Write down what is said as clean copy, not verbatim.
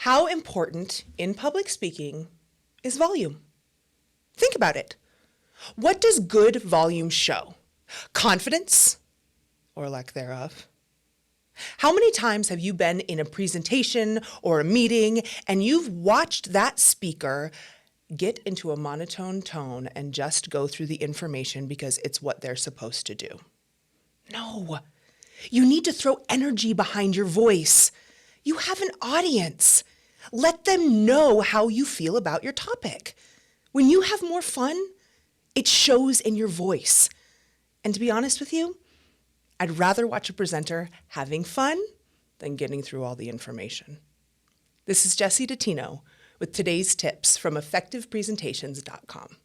How important in public speaking is volume? Think about it. What does good volume show? Confidence or lack thereof? How many times have you been in a presentation or a meeting and you've watched that speaker get into a monotone tone and just go through the information because it's what they're supposed to do? No, you need to throw energy behind your voice. You have an audience. Let them know how you feel about your topic. When you have more fun, it shows in your voice. And to be honest with you, I'd rather watch a presenter having fun than getting through all the information. This is Jessie Dottino with today's tips from effectivepresentations.com.